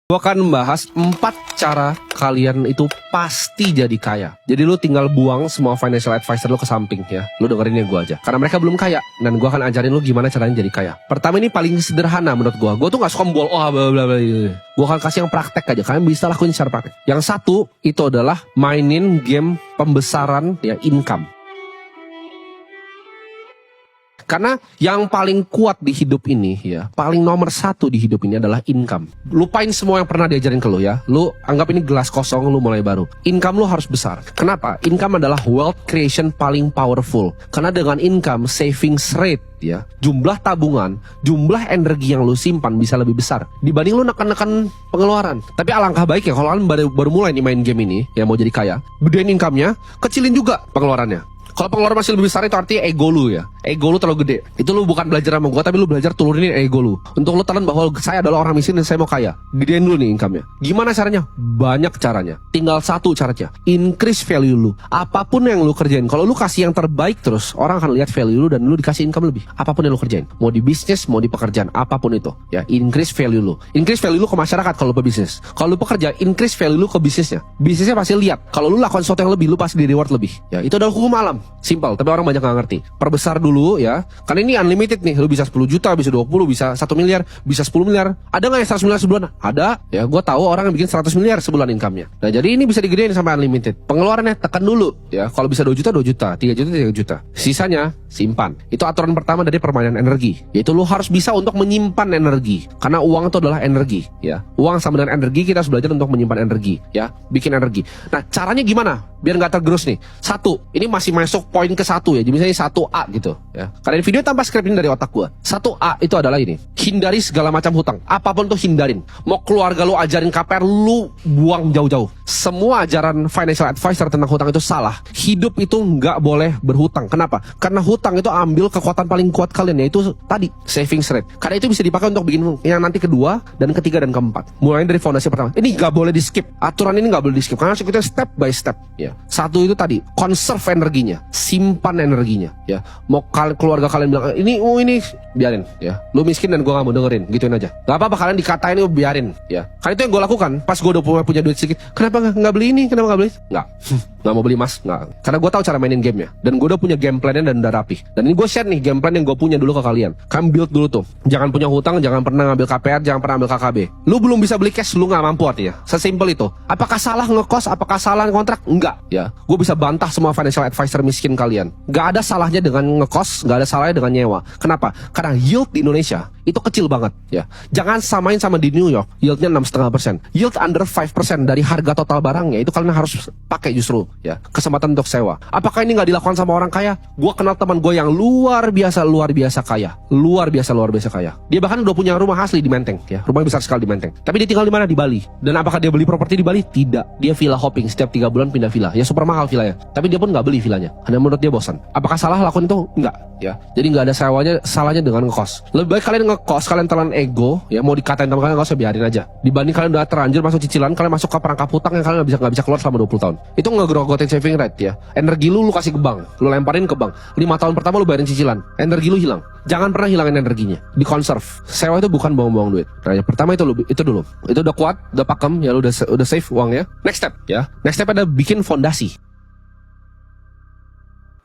Gue akan membahas 4 cara kalian itu pasti jadi kaya. Jadi lu tinggal buang semua financial advisor lu ke samping ya. Lu dengerin yang gue aja. Karena mereka belum kaya. Dan gue akan ajarin lu gimana caranya jadi kaya. Pertama ini paling sederhana menurut gue. Gue tuh gak suka membol. Bla bla bla. Gue akan kasih yang praktek aja. Kalian bisa lakuin secara praktek. Yang satu itu adalah mainin game pembesaran ya income. Karena yang paling kuat di hidup ini ya, paling nomor satu di hidup ini adalah income. Lupain semua yang pernah diajarin ke lu ya. Lu anggap ini gelas kosong, lu mulai baru. Income lu harus besar. Kenapa? Income adalah wealth creation paling powerful. Karena dengan income, savings rate ya, jumlah tabungan, jumlah energi yang lu simpan bisa lebih besar dibanding lu neken-neken pengeluaran. Tapi alangkah baiknya kalau kalian baru mulai nih main game ini, ya mau jadi kaya, gedein income-nya, kecilin juga pengeluarannya. Kalau pengeluaran masih lebih besar itu artinya ego lu ya. Ego lu terlalu gede. Itu lu bukan belajar sama gua, tapi lu belajar turunin ego lu. Untuk lu telan bahwa saya adalah orang miskin dan saya mau kaya. Gedein dulu nih income-nya. Gimana caranya? Banyak caranya. Tinggal satu caranya. Increase value lu. Apapun yang lu kerjain. Kalau lu kasih yang terbaik terus, orang akan lihat value lu dan lu dikasih income lebih. Apapun yang lu kerjain. Mau di bisnis, mau di pekerjaan, apapun itu. Ya, increase value lu. Increase value lu ke masyarakat kalau lu pebisnis. Kalau lu pekerja, increase value lu ke bisnisnya. Bisnisnya pasti lihat. Kalau lu lakukan sesuatu yang lebih, lu pasti di reward lebih. Ya, itu adalah hukum alam. Simple, tapi orang banyak gak ngerti. Perbesar dulu ya. Karena ini unlimited nih. Lu bisa 10 juta, bisa 20, bisa 1 miliar, bisa 10 miliar. Ada gak yang 100 miliar sebulan? Ada. Ya, gue tahu orang yang bikin 100 miliar sebulan income-nya. Nah, jadi ini bisa digedein sampai unlimited. Pengeluarannya tekan dulu ya. Kalau bisa 2 juta, 2 juta, 3 juta, 3 juta. Sisanya simpan. Itu aturan pertama dari permainan energi. Yaitu lu harus bisa untuk menyimpan energi. Karena uang itu adalah energi ya. Uang sama dengan energi, kita harus belajar untuk menyimpan energi ya. Bikin energi. Nah, caranya gimana? Biar gak tergerus nih. Satu, ini masih masuk poin ke satu ya. Jadi misalnya 1A gitu ya. Karena ini video tanpa skrip ini dari otak gua. 1A itu adalah ini. Hindari segala macam hutang. Apapun tuh hindarin. Mau keluarga lu ajarin KPR, lu buang jauh-jauh. Semua ajaran financial advisor tentang hutang itu salah. Hidup itu nggak boleh berhutang. Kenapa? Karena hutang itu ambil kekuatan paling kuat kalian, yaitu tadi savings rate. Karena itu bisa dipakai untuk bikin yang nanti kedua dan ketiga dan keempat. Mulai dari fondasi pertama. Ini nggak boleh di skip. Aturan ini nggak boleh di skip. Karena harus kita step by step. Ya. Satu itu tadi, conserve energinya, simpan energinya. Ya. Mau keluarga kalian bilang ini biarin. Ya. Lu miskin dan gua nggak mau dengerin. Gituin aja. Gak apa-apa kalian dikatain, biarin. Ya. Karena itu yang gua lakukan. Pas gua udah punya duit sedikit. Kenapa nggak beli ini? Kenapa nggak beli? Nggak. Nggak mau beli emas. Nggak. Karena gua tahu cara mainin gamenya. Dan gua udah punya game plan-nya dan udah rapi. Dan ini gua share nih game plan yang gua punya dulu ke kalian. Kalian build dulu tuh. Jangan punya hutang, jangan pernah ngambil KPR, jangan pernah ambil KKB. Lu belum bisa beli cash, lu nggak mampu artinya. Sesimpel itu. Apakah salah ngekos? Apakah salah kontrak? Enggak. Ya. Gua bisa bantah semua financial advisor miskin kalian. Nggak ada salahnya dengan ngekos, nggak ada salahnya dengan nyewa. Kenapa? Karena yield di Indonesia itu kecil banget ya. Jangan samain sama di New York, yieldnya 6,5%. Yield under 5% dari harga total barangnya itu kalian harus pakai justru ya. Kesempatan untuk sewa. Apakah ini nggak dilakukan sama orang kaya? Gua kenal teman gue yang luar biasa kaya. Luar biasa kaya. Dia bahkan udah punya rumah asli di Menteng ya. Rumahnya besar sekali di Menteng. Tapi dia tinggal di mana? Di Bali. Dan apakah dia beli properti di Bali? Tidak. Dia villa hopping, setiap 3 bulan pindah villa. Ya super mahal villanya. Tapi dia pun nggak beli villanya. Karena menurut dia bosan. Apakah salah lakukan itu? Enggak ya. Jadi nggak ada salahnya dengan ngekos. Lebih baik kalian ngekos, kalian telan ego ya, mau dikatain sama kalian nggak usah, biarin aja. Dibanding kalian udah terlanjur masuk cicilan, kalian masuk ke perangkap hutang yang kalian nggak bisa keluar selama 20 tahun. Itu ngegrogotin saving rate ya. Energi lu kasih ke bank, lu lemparin ke bank. 5 tahun pertama lu bayarin cicilan, energi lu hilang. Jangan pernah hilangin energinya. Di conserve. Sewa itu bukan buang-buang duit. Nah, yang pertama itu dulu. Itu udah kuat, udah pakem ya, lu udah save uangnya. Next step ya. Next step ada bikin fondasi.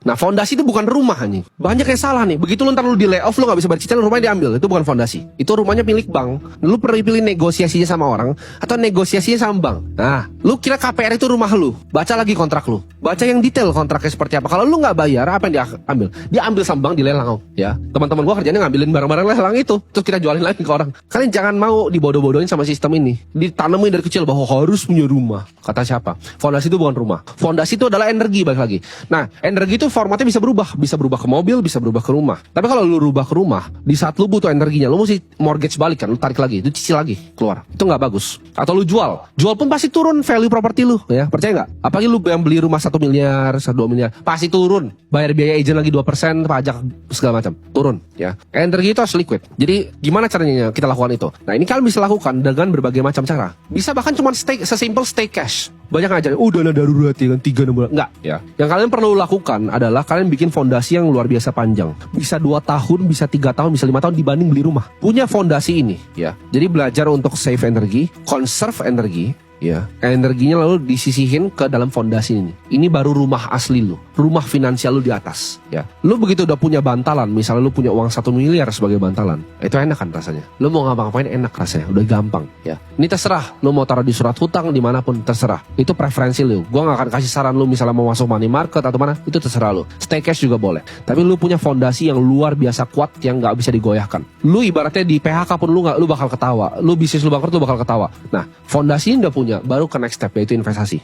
Nah, fondasi itu bukan rumah nih. Banyak yang salah nih. Begitu lu ntar lu di layoff, lu gak bisa bayar cicilan, rumahnya diambil. Itu bukan fondasi. Itu rumahnya milik bank. Lu perlu pilih negosiasinya sama orang atau negosiasinya sama bank. Nah, lu kira KPR itu rumah lu. Baca lagi kontrak lu. Baca yang detail kontraknya seperti apa. Kalau lu gak bayar, apa yang dia ambil? Dia ambil sama bank, dilelang ya. Teman-teman gua kerjanya ngambilin barang-barang lelang itu, terus kita jualin lagi ke orang. Kalian jangan mau dibodoh-bodohin sama sistem ini. Ditanemin dari kecil bahwa harus punya rumah. Kata siapa? Fondasi itu bukan rumah. Fondasi itu adalah energi, balik lagi. Nah, energi itu formatnya bisa berubah ke mobil, bisa berubah ke rumah. Tapi kalau lu rubah ke rumah, di saat lu butuh energinya, lu mesti mortgage balik kan, lu tarik lagi, itu cicil lagi, keluar. Itu nggak bagus. Atau lu jual pun pasti turun value properti lu, ya percaya nggak? Apalagi lu yang beli rumah 1 miliar, 2 miliar, pasti turun. Bayar biaya agent lagi 2%, pajak segala macam, turun, ya. Energi itu harus liquid. Jadi gimana caranya kita lakukan itu? Nah, ini kalian bisa lakukan dengan berbagai macam cara. Bisa bahkan cuma sesimpel stay cash. banyak ngajarin, dana darurat ya kan 3 bulan. Enggak ya. Yang kalian perlu lakukan adalah kalian bikin fondasi yang luar biasa panjang. Bisa 2 tahun, bisa 3 tahun, bisa 5 tahun dibanding beli rumah. Punya fondasi ini ya. Jadi belajar untuk save energi, conserve energi, ya, energinya lalu disisihin ke dalam fondasi ini. Ini baru rumah asli lu, rumah finansial lu di atas. Ya, lu begitu udah punya bantalan, misalnya lu punya uang 1 miliar sebagai bantalan, itu enak kan rasanya. Lu mau ngapa-ngapain enak rasanya, udah gampang. Ya, ini terserah. Lu mau taruh di surat hutang dimanapun terserah. Itu preferensi lu. Gua nggak akan kasih saran lu misalnya mau masuk money market atau mana, itu terserah lu. Stay cash juga boleh. Tapi lu punya fondasi yang luar biasa kuat yang nggak bisa digoyahkan. Lu ibaratnya di PHK pun lu bakal ketawa. Lu bisnis lu bangkrut lu bakal ketawa. Nah, fondasi ini udah punya. Baru ke next step yaitu investasi.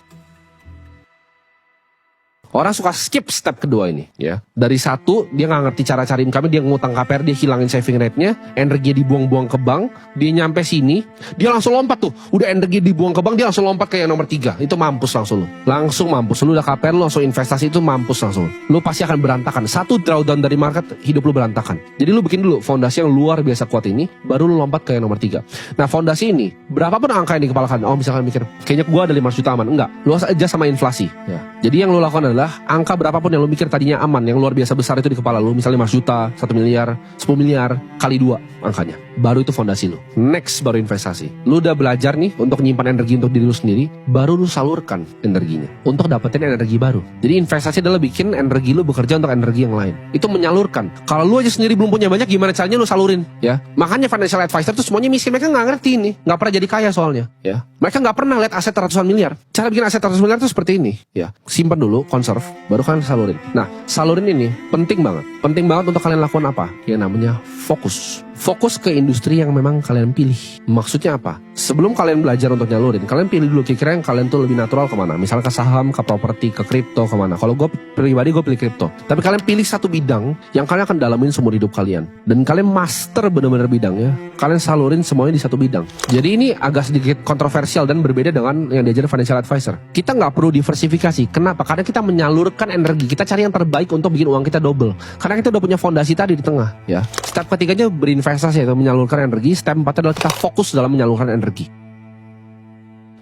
Orang suka skip step kedua ini ya. Dari 1 dia nggak ngerti cara cari income, dia ngutang KPR, dia hilangin saving rate-nya, energi dibuang-buang ke bank, dia nyampe sini, dia langsung lompat tuh. Udah energi dibuang ke bank, dia langsung lompat ke yang nomor 3. Itu mampus langsung lu. Langsung mampus. Lu udah KPR, lu langsung investasi, itu mampus langsung. Lu pasti akan berantakan. 1 drawdown dari market, hidup lu berantakan. Jadi lu bikin dulu fondasi yang luar biasa kuat ini, baru lu lompat ke yang nomor 3. Nah, fondasi ini, berapapun angka yang di kepala kalian, misalkan mikir, kayaknya gua ada 5 juta aman. Enggak, lu aja sama inflasi ya. Jadi yang lu lakukan adalah angka berapapun yang lu mikir tadinya aman, yang luar biasa besar itu di kepala lu, misalnya 5 juta, 1 miliar, 10 miliar, kali 2 angkanya. Baru itu fondasi lu. Next baru investasi. Lu udah belajar nih untuk nyimpan energi untuk diri lu sendiri, baru lu salurkan energinya untuk dapetin energi baru. Jadi investasi adalah bikin energi lu bekerja untuk energi yang lain. Itu menyalurkan. Kalau lu aja sendiri belum punya banyak, gimana caranya lu salurin ya? Makanya financial advisor tuh semuanya miskin, mereka nggak ngerti ini, nggak pernah jadi kaya soalnya ya. Mereka nggak pernah lihat aset ratusan miliar. Cara bikin aset ratusan miliar tuh seperti ini ya. Simpan dulu, conserve, baru kalian salurin. Nah, salurin ini penting banget. Penting banget untuk kalian lakukan apa? Yang namanya fokus. Fokus ke industri yang memang kalian pilih. Maksudnya apa? Sebelum kalian belajar untuk nyalurin, kalian pilih dulu kira-kira yang kalian tuh lebih natural kemana. Misalnya ke saham, ke properti, ke kripto, kemana. Kalau gue pribadi gue pilih kripto. Tapi kalian pilih satu bidang yang kalian akan dalamin seumur hidup kalian. Dan kalian master benar-benar bidangnya. Kalian salurin semuanya di satu bidang. Jadi ini agak sedikit kontroversial dan berbeda dengan yang diajarin financial advisor. Kita nggak perlu diversifikasi. Kenapa? Karena kita menyalurkan energi. Kita cari yang terbaik untuk bikin uang kita double. Karena kita udah punya fondasi tadi di tengah. Ya. Step ketiganya berinvestasi atau menyalurkan energi. Step 4 adalah kita fokus dalam menyalurkan energi.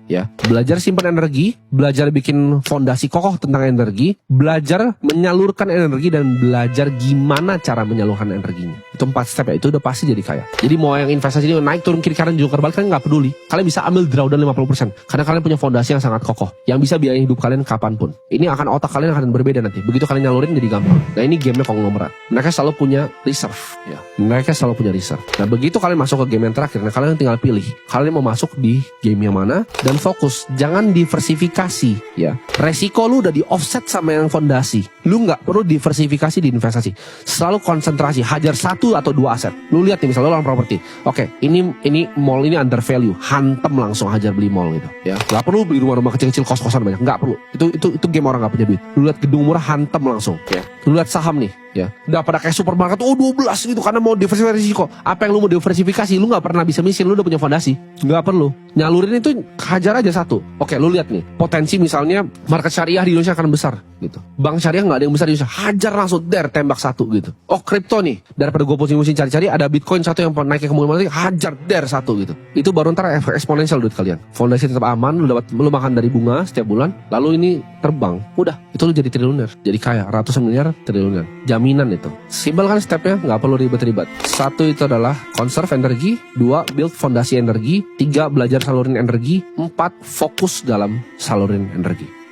Ya, belajar simpan energi, belajar bikin fondasi kokoh tentang energi, belajar menyalurkan energi, dan belajar gimana cara menyalurkan energinya. Itu 4 step ya, itu udah pasti jadi kaya. Jadi mau yang investasi ini naik turun kiri kanan juga terbalik, kalian nggak peduli. Kalian bisa ambil drawdown 50% karena kalian punya fondasi yang sangat kokoh, yang bisa biayain hidup kalian kapanpun. Ini akan otak kalian akan berbeda nanti. Begitu kalian nyalurin jadi gampang. Nah ini gamenya konglomerat. Mereka selalu punya reserve. Ya, mereka selalu punya reserve. Nah begitu kalian masuk ke game yang terakhir, nah kalian tinggal pilih. Kalian mau masuk di game yang mana dan fokus, jangan diversifikasi ya. Resiko lu udah di offset sama yang fondasi. Lu nggak perlu diversifikasi di investasi. Selalu konsentrasi, hajar 1 atau 2 aset. Lu lihat nih misalnya lu orang properti. Oke, ini mall ini under value, hantem langsung hajar beli mall gitu ya. Nggak perlu beli rumah-rumah kecil-kecil kos-kosan banyak, nggak perlu. Itu game orang nggak punya duit. Lu lihat gedung murah hantem langsung ya. Lu lihat saham nih ya, udah pada kayak supermarket 12 gitu karena mau diversifikasi risiko. Apa yang lu mau diversifikasi, lu nggak pernah bisa miskin, lu udah punya fondasi, nggak perlu nyalurin itu, hajar aja 1. Oke, lu lihat nih potensi misalnya market syariah di Indonesia akan besar gitu, bank syariah nggak ada yang besar di Indonesia, hajar langsung tembak 1 gitu. Oh kripto nih, daripada gue pusing-pusing cari-cari, ada bitcoin 1 yang naiknya ke mulai hajar 1 gitu. Itu baru ntar eksponensial duit kalian. Fondasi tetap aman, lu makan dari bunga setiap bulan, lalu ini terbang, udah itu lu jadi triliuner, jadi kaya ratusan miliar, triliuner, jaminan itu. Simpel kan stepnya, nggak perlu ribet-ribet. 1 itu adalah conserve energi, 2 build fondasi energi, 3 belajar salurin energi, 4 fokus dalam salurin energi.